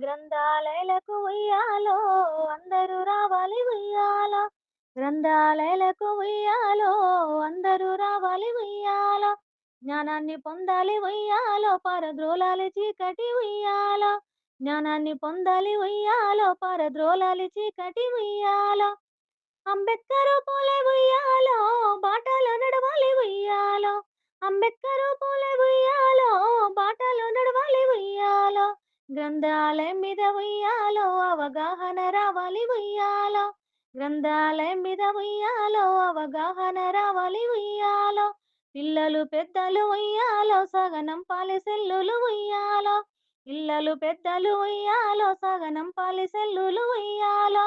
గ్రంథాలయలకు ఉయ్యాలో అందరూ రావాలి ఉయ్యాలో. గ్రంథాలయలకు ఉయ్యాలో అందరూ రావాలి ఉయ్యాలో. జ్ఞానాన్ని పొందాలి ఉయ్యాలో పారద్రోలాలి చీకటి ఉయ్యాలో. జ్ఞానాన్ని పొందాలి ఉయ్యాలో పారద్రోలాలి చీకటి ఉయ్యాలో. అంబేద్కరు పూలే ఉయ్యాలో బాటలో నడవాలి ఉయ్యాలో. అంబేద్కరు పూలే ఉయ్యాలో బాటలో నడవాలి ఉయ్యాలో. గ్రంథాలయం మీద ఉయ్యాలో అవగాహన రావాలి ఉయ్యాలో. గ్రంథాలయం మీద ఉయ్యాలో అవగాహన రావాలి ఉయ్యాలో. పిల్లలు పెద్దలు ఉయ్యాలో సగనం పాలి సెల్లులు ఉయ్యాలో. పిల్లలు పెద్దలు ఉయ్యాలో సగనం పాలి సెల్లులు ఉయ్యాలో.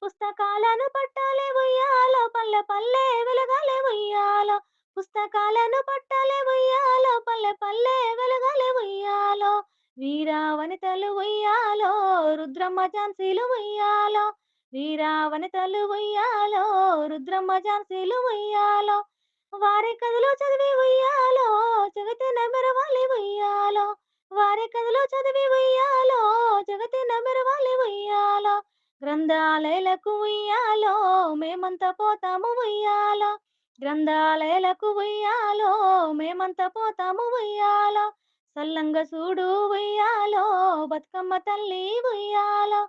పుస్తకాలను పట్టాలే ఉయ్యాలో పల్లె పల్లె వెలగాలే ఉయ్యాలో. పుస్తకాలను పట్టాలే ఉయ్యాలో పల్లె పల్లె వెలగాలే ఉయ్యాలో. వీరా వనితలు ఉయ్యాలో రుద్రమ్మ ఝాన్సీలు ఉయ్యాలో. వీరా వనితలు ఉయ్యాలో రుద్రమ్మ ఝాన్సీలు ఉయ్యాలో. వారి కథలు చదివి ఉయ్యాలో జగతిన మెరవాలి ఉయ్యాలో. వారి కథలు చదివి ఉయ్యాలో జగతిన మెరవాలి ఉయ్యాలో. గ్రంథాలయలకు ఉయ్యాలో మేమంతా పోతాము ఉయ్యాలో. గ్రంథాలయలకు ఉయ్యాలో మేమంతా పోతాము ఉయ్యాలో. సల్లంగ చూడు ఉయ్యాలో బతుకమ్మ తల్లి ఉయ్యాలో.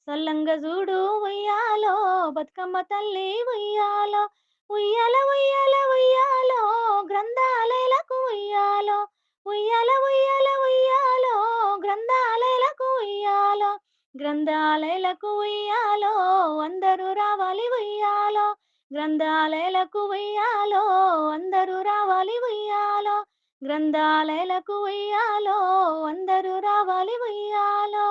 సల్లంగ చూడు ఉయ్యాలో బతుకమ్మ తల్లి ఉయ్యాలో. ఉయ్యాల ఉయ్యాల ఉయ్యాలో గ్రంథాలయలకు ఉయ్యాలో. ఉయ్యాల ఉయ్యాల ఉయ్యాలో గ్రంథాలయలకు ఉయ్యాలో. గ్రంథాలయలకు ఉయ్యాలో అందరూ రావాలి ఉయ్యాలో. గ్రంథాలయలకు ఉయ్యాలో అందరూ రావాలి ఉయ్యాలో. గ్రంథాలయలకు ఉయ్యాలో అందరూ రావాలి ఉయ్యాలో.